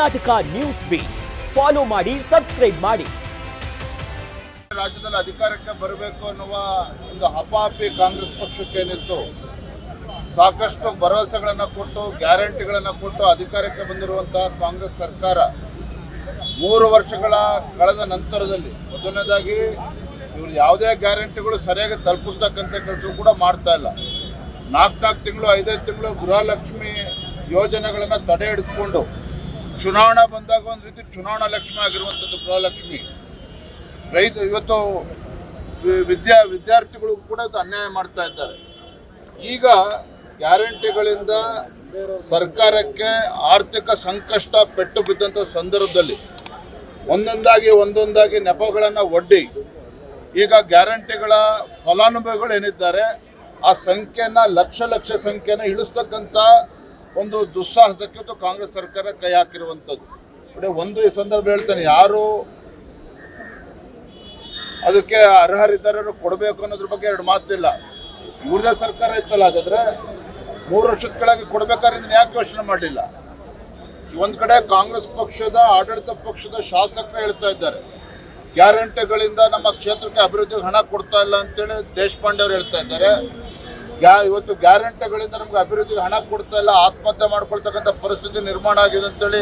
Karnataka news beet follow ಮಾಡಿ, subscribe ಮಾಡಿ. ರಾಜ್ಯದಲ್ಲಿ ಅಧಿಕಾರಕ್ಕೆ ಬರಬೇಕು ಅನ್ನುವ ಒಂದು ಹಪಾಹಪಿ ಕಾಂಗ್ರೆಸ್ ಪಕ್ಷಕ್ಕೇನಿತ್ತು, ಸಾಕಷ್ಟು ಭರವಸೆಗಳನ್ನು ಕೊಟ್ಟು ಗ್ಯಾರಂಟಿಗಳನ್ನು ಕೊಟ್ಟು ಅಧಿಕಾರಕ್ಕೆ ಬಂದಿರುವಂತಹ ಕಾಂಗ್ರೆಸ್ ಸರ್ಕಾರ 3 ವರ್ಷಗಳ ಕಳೆದ ನಂತರದಲ್ಲಿ ಮೊದಲನೇದಾಗಿ ಇವರು ಯಾವುದೇ ಗ್ಯಾರಂಟಿಗಳು ಸರಿಯಾಗಿ ತಲುಪಿಸ್ತಕ್ಕಂಥ ಕೆಲಸ ಕೂಡ ಮಾಡ್ತಾ ಇಲ್ಲ. 4 ತಿಂಗಳು 5 ತಿಂಗಳು ಗೃಹಲಕ್ಷ್ಮಿ ಯೋಜನೆಗಳನ್ನು ತಡೆ ಹಿಡಿದುಕೊಂಡು ಚುನಾವಣಾ ಬಂದಾಗ ಒಂದು ರೀತಿ ಚುನಾವಣಾ ಲಕ್ಷ್ಮಿ ಆಗಿರುವಂಥದ್ದು ಗೃಹಲಕ್ಷ್ಮಿ. ಇವತ್ತು ವಿದ್ಯಾರ್ಥಿಗಳು ಕೂಡ ಅನ್ಯಾಯ ಮಾಡ್ತಾ ಇದ್ದಾರೆ. ಈಗ ಗ್ಯಾರಂಟಿಗಳಿಂದ ಸರ್ಕಾರಕ್ಕೆ ಆರ್ಥಿಕ ಸಂಕಷ್ಟ ಪೆಟ್ಟು ಬಿದ್ದಂಥ ಸಂದರ್ಭದಲ್ಲಿ ಒಂದೊಂದಾಗಿ ನೆಪಗಳನ್ನು ಒಡ್ಡಿ ಈಗ ಗ್ಯಾರಂಟಿಗಳ ಫಲಾನುಭವಿಗಳು ಏನಿದ್ದಾರೆ ಆ ಸಂಖ್ಯೆನ ಲಕ್ಷ ಸಂಖ್ಯೆನ ಇಳಿಸ್ತಕ್ಕಂಥ ಒಂದು ದುಸ್ಸಾಹಸಕ್ಕೆ ಕಾಂಗ್ರೆಸ್ ಸರ್ಕಾರ ಕೈ ಹಾಕಿರುವಂಥದ್ದು. ಒಂದು ಈ ಸಂದರ್ಭ ಹೇಳ್ತೇನೆ, ಯಾರು ಅದಕ್ಕೆ ಅರ್ಹರಿದ್ದಾರೋ ಕೊಡಬೇಕು ಅನ್ನೋದ್ರ ಬಗ್ಗೆ 2 ಮಾತಿಲ್ಲ. ಇವ್ರದೇ ಸರ್ಕಾರ ಇತ್ತಲ್ಲ, ಹಾಗಾದ್ರೆ 3 ವರ್ಷದ ಕೆಳಗೆ ಕೊಡಬೇಕಾದ್ರೆ ಯಾಕೆ ಯೋಚನೆ ಮಾಡಲಿಲ್ಲ? ಒಂದು ಕಡೆ ಕಾಂಗ್ರೆಸ್ ಪಕ್ಷದ ಆಡಳಿತ ಪಕ್ಷದ ಶಾಸಕರು ಹೇಳ್ತಾ ಇದ್ದಾರೆ, ಗ್ಯಾರಂಟಿಗಳಿಂದ ನಮ್ಮ ಕ್ಷೇತ್ರಕ್ಕೆ ಅಭಿವೃದ್ಧಿಗೆ ಹಣ ಕೊಡ್ತಾ ಇಲ್ಲ ಅಂತೇಳಿ ದೇಶಪಾಂಡೆ ಅವರು ಹೇಳ್ತಾ ಇದ್ದಾರೆ. ಇವತ್ತು ಗ್ಯಾರಂಟಿಗಳಿಂದ ನಮ್ಗೆ ಅಭಿವೃದ್ಧಿಗೆ ಹಣ ಕೊಡ್ತಾ ಇಲ್ಲ, ಆತ್ಮಹತ್ಯೆ ಮಾಡ್ಕೊಳ್ತಕ್ಕಂಥ ಪರಿಸ್ಥಿತಿ ನಿರ್ಮಾಣ ಆಗಿದೆ ಅಂತೇಳಿ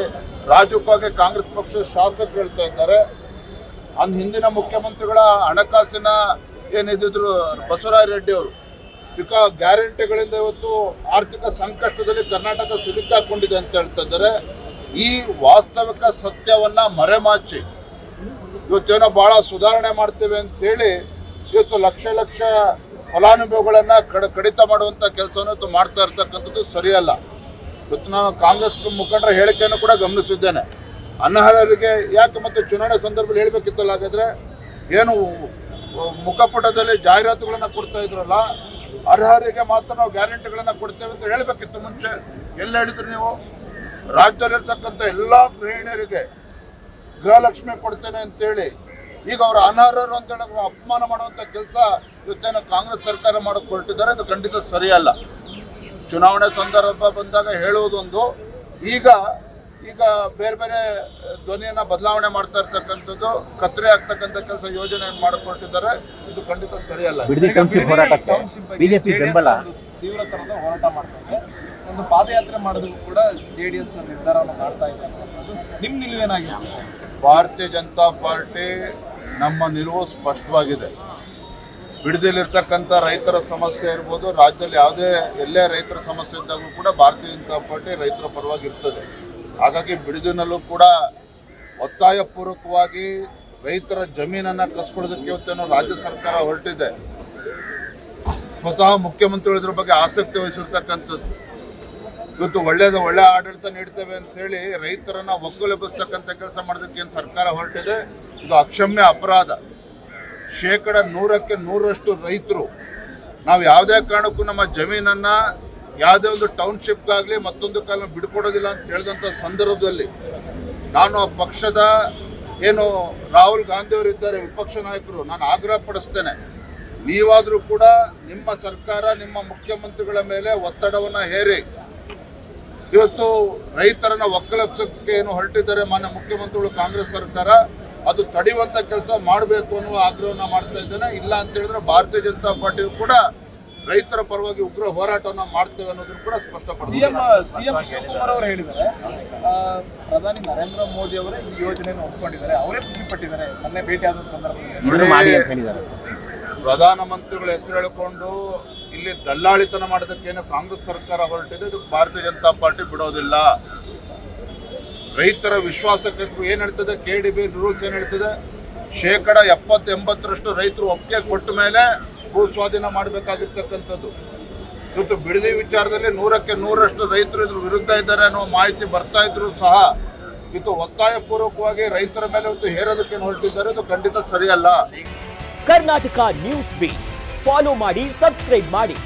ರಾಜಕೀಯವಾಗಿ ಕಾಂಗ್ರೆಸ್ ಪಕ್ಷದ ಶಾಸಕರು ಹೇಳ್ತಾ ಇದ್ದಾರೆ. ಹಿಂದಿನ ಮುಖ್ಯಮಂತ್ರಿಗಳ ಹಣಕಾಸಿನ ಏನಿದ್ರು ಬಸವರಾಜ ರೆಡ್ಡಿ ಅವರು ಗ್ಯಾರಂಟಿಗಳಿಂದ ಇವತ್ತು ಆರ್ಥಿಕ ಸಂಕಷ್ಟದಲ್ಲಿ ಕರ್ನಾಟಕ ಸಿಲುಕಾಕೊಂಡಿದೆ ಅಂತ ಹೇಳ್ತಾ ಇದ್ದಾರೆ. ಈ ವಾಸ್ತವಿಕ ಸತ್ಯವನ್ನ ಮರೆಮಾಚಿ ಇವತ್ತೇನೋ ಬಹಳ ಸುಧಾರಣೆ ಮಾಡ್ತೇವೆ ಅಂತೇಳಿ ಇವತ್ತು ಲಕ್ಷ ಫಲಾನುಭವಿಗಳನ್ನ ಕಡಿತ ಮಾಡುವಂತ ಕೆಲಸವನ್ನು ಮಾಡ್ತಾ ಇರ್ತಕ್ಕಂಥದ್ದು ಸರಿಯಲ್ಲ. ಇವತ್ತು ನಾನು ಕಾಂಗ್ರೆಸ್ ಮುಖಂಡರ ಹೇಳಿಕೆಯನ್ನು ಕೂಡ ಗಮನಿಸಿದ್ದೇನೆ. ಅನರ್ಹರಿಗೆ ಯಾಕೆ ಮತ್ತೆ ಚುನಾವಣೆ ಸಂದರ್ಭದಲ್ಲಿ ಹೇಳ್ಬೇಕಿತ್ತಲ್ಲ, ಹಾಗಾದ್ರೆ ಏನು ಮುಖಪುಟದಲ್ಲಿ ಜಾಹೀರಾತುಗಳನ್ನ ಕೊಡ್ತಾ ಇದ್ರಲ್ಲ, ಅರ್ಹರಿಗೆ ಮಾತ್ರ ನಾವು ಗ್ಯಾರಂಟಿಗಳನ್ನ ಕೊಡ್ತೇವೆ ಅಂತ ಹೇಳ್ಬೇಕಿತ್ತು ಮುಂಚೆ. ಎಲ್ಲ ಹೇಳಿದ್ರು ನೀವು? ರಾಜ್ಯದಲ್ಲಿರ್ತಕ್ಕಂಥ ಎಲ್ಲ ಗೃಹಿಣಿಯರಿಗೆ ಗೃಹಲಕ್ಷ್ಮಿ ಕೊಡ್ತೇನೆ ಅಂತೇಳಿ ಈಗ ಅವರು ಅನರ್ಹರು ಅಂತೇಳಿ ಅಪಮಾನ ಮಾಡುವಂಥ ಕೆಲಸ ಇವತ್ತೇನೋ ಕಾಂಗ್ರೆಸ್ ಸರ್ಕಾರ ಮಾಡೋಕೆ ಹೊರಟಿದ್ದಾರೆ. ಅದು ಖಂಡಿತ ಸರಿಯಲ್ಲ. ಚುನಾವಣೆ ಸಂದರ್ಭ ಬಂದಾಗ ಹೇಳುವುದೊಂದು, ಈಗ ಬೇರೆ ಧ್ವನಿಯನ್ನ ಬದಲಾವಣೆ ಮಾಡ್ತಾ ಇರ್ತಕ್ಕಂಥದ್ದು, ಕತ್ತರಿ ಆಗ್ತಕ್ಕಂಥ ಕೆಲಸ ಯೋಜನೆಯನ್ನು ಮಾಡಿಕೊಟ್ಟಿದ್ದಾರೆ. ಇದು ಖಂಡಿತ ಸರಿಯಲ್ಲ. ಬಿಜೆಪಿ ಬೆಂಬಲ ತೀವ್ರತರದ ಹೋರಾಟ ಮಾಡ್ತಾರೆ. ಒಂದು ಪಾದಯಾತ್ರೆ ಮಾಡೋದಕ್ಕೂ ಕೂಡ JDS ನಿರ್ಧಾರವನ್ನು ಮಾಡ್ತಾ ಇದೆ. ನಿಮ್ಮ ನಿಲುವೇನಾಗಿದೆ? ಭಾರತೀಯ ಜನತಾ ಪಾರ್ಟಿ ನಮ್ಮ ನಿಲುವು ಸ್ಪಷ್ಟವಾಗಿದೆ. ಬಿಡದಿಲಿರ್ತಕ್ಕಂಥ ರೈತರ ಸಮಸ್ಯೆ ಇರ್ಬೋದು, ರಾಜ್ಯದಲ್ಲಿ ಎಲ್ಲೇ ರೈತರ ಸಮಸ್ಯೆ ಇದ್ದಾಗಲೂ ಕೂಡ ಭಾರತೀಯ ಜನತಾ ಪಾರ್ಟಿ ರೈತರ ಪರವಾಗಿ ಇರ್ತದೆ. ಹಾಗಾಗಿ ಬಿಡದಿನಲ್ಲೂ ಕೂಡ ಒತ್ತಾಯಪೂರ್ವಕವಾಗಿ ರೈತರ ಜಮೀನನ್ನು ಕಸ್ಕೊಳ್ಳೋದಕ್ಕೆ ಇವತ್ತೇನೋ ರಾಜ್ಯ ಸರ್ಕಾರ ಹೊರಟಿದೆ. ಸ್ವತಃ ಮುಖ್ಯಮಂತ್ರಿಗಳು ಇದ್ರ ಬಗ್ಗೆ ಆಸಕ್ತಿ ವಹಿಸಿರ್ತಕ್ಕಂಥದ್ದು. ಇವತ್ತು ಒಳ್ಳೆ ಆಡಳಿತ ನೀಡ್ತೇವೆ ಅಂತ ಹೇಳಿ ರೈತರನ್ನ ಒಗ್ಗೂಲೆಬ್ಬಿಸ್ತಕ್ಕಂಥ ಕೆಲಸ ಮಾಡೋದಕ್ಕೆ ಏನು ಸರ್ಕಾರ ಹೊರಟಿದೆ, ಇದು ಅಕ್ಷಮ್ಯ ಅಪರಾಧ. 100% ರೈತರು ನಾವು ಯಾವುದೇ ಕಾರಣಕ್ಕೂ ನಮ್ಮ ಜಮೀನನ್ನು ಯಾವುದೇ ಒಂದು ಟೌನ್ಶಿಪ್ಗಾಗಲಿ ಮತ್ತೊಂದು ಕಾಲ ಬಿಡ್ಕೊಡೋದಿಲ್ಲ ಅಂತ ಹೇಳಿದಂಥ ಸಂದರ್ಭದಲ್ಲಿ ನಾನು ಆ ಪಕ್ಷದ ಏನು ರಾಹುಲ್ ಗಾಂಧಿ ಅವರು ಇದ್ದಾರೆ, ವಿಪಕ್ಷ ನಾಯಕರು, ನಾನು ಆಗ್ರಹ ಪಡಿಸ್ತೇನೆ, ನೀವಾದರೂ ಕೂಡ ನಿಮ್ಮ ಸರ್ಕಾರ ನಿಮ್ಮ ಮುಖ್ಯಮಂತ್ರಿಗಳ ಮೇಲೆ ಒತ್ತಡವನ್ನು ಹೇರಿ ಇವತ್ತು ರೈತರನ್ನ ಒಕ್ಕಲೆಬ್ಸೋದಕ್ಕೆ ಏನು ಹೊರಟಿದ್ದಾರೆ ಮಾನ್ಯ ಮುಖ್ಯಮಂತ್ರಿಗಳು ಕಾಂಗ್ರೆಸ್ ಸರ್ಕಾರ, ಅದು ತಡೆಯುವಂಥ ಕೆಲಸ ಮಾಡಬೇಕು ಅನ್ನುವ ಆಗ್ರಹವನ್ನು ಮಾಡ್ತಾ ಇದ್ದೇನೆ. ಇಲ್ಲ ಅಂತ ಹೇಳಿದ್ರೆ ಭಾರತೀಯ ಜನತಾ ಪಾರ್ಟಿಯು ಕೂಡ ರೈತರ ಪರವಾಗಿ ಉಗ್ರ ಹೋರಾಟವನ್ನು ಮಾಡ್ತೇವೆ ಅನ್ನೋದನ್ನು ಕೂಡ ಸ್ಪಷ್ಟಪಡಿಸಿದ್ದಾರೆ. ಸಿಎಂ ಶಿವಕುಮಾರ್ ಅವರು ಹೇಳಿದ್ದಾರೆ, ಪ್ರಧಾನಿ ನರೇಂದ್ರ ಮೋದಿ ಅವರೇ ಈ ಯೋಜನೆಯನ್ನು ಒಪ್ಪಿಕೊಂಡಿದ್ದಾರೆ, ಅವರೇ ಖುಷಿ ಪಟ್ಟಿದ್ದಾರೆ ಮೊನ್ನೆ ಭೇಟಿಯಾದ ಸಂದರ್ಭದಲ್ಲಿ. ಪ್ರಧಾನಮಂತ್ರಿಗಳ ಹೆಸರು ಹೇಳಿಕೊಂಡು ಇಲ್ಲಿ ದಲ್ಲಾಳಿತನ ಮಾಡೋದಕ್ಕೇನು ಕಾಂಗ್ರೆಸ್ ಸರ್ಕಾರ ಹೊರಟಿದೆ, ಇದಕ್ಕೆ ಭಾರತೀಯ ಜನತಾ ಪಾರ್ಟಿ ಬಿಡೋದಿಲ್ಲ. ರೈತರ ವಿಶ್ವಾಸಕ್ಕೆ ಏನು ಹೇಳ್ತದೆ, KDB ರೂಲ್ಸ್ ಏನು ಹೇಳ್ತದೆ, 70-80% ರೈತರು ಒಪ್ಪಿಗೆ ಕೊಟ್ಟ ಮೇಲೆ ಭೂ ಸ್ವಾಧೀನ ಮಾಡಬೇಕಾಗಿರ್ತಕ್ಕಂಥದ್ದು. ಇವತ್ತು ಬಿಡದಿ ವಿಚಾರದಲ್ಲಿ 100% ರೈತರು ಇದ್ರ ವಿರುದ್ಧ ಇದ್ದಾರೆ ಅನ್ನೋ ಮಾಹಿತಿ ಬರ್ತಾ ಇದ್ರು ಸಹ ಇವತ್ತು ಒತ್ತಾಯಪೂರ್ವಕವಾಗಿ ರೈತರ ಮೇಲೆ ಇವತ್ತು ಹೇರೋದಕ್ಕೆ ಹೊರಟಿದ್ದಾರೆ. ಇದು ಖಂಡಿತ ಸರಿಯಲ್ಲ. ಕರ್ನಾಟಕ ನ್ಯೂಸ್ ಬೀಟ್ ಫಾಲೋ ಮಾಡಿ, ಸಬ್ಸ್ಕ್ರೈಬ್ ಮಾಡಿ.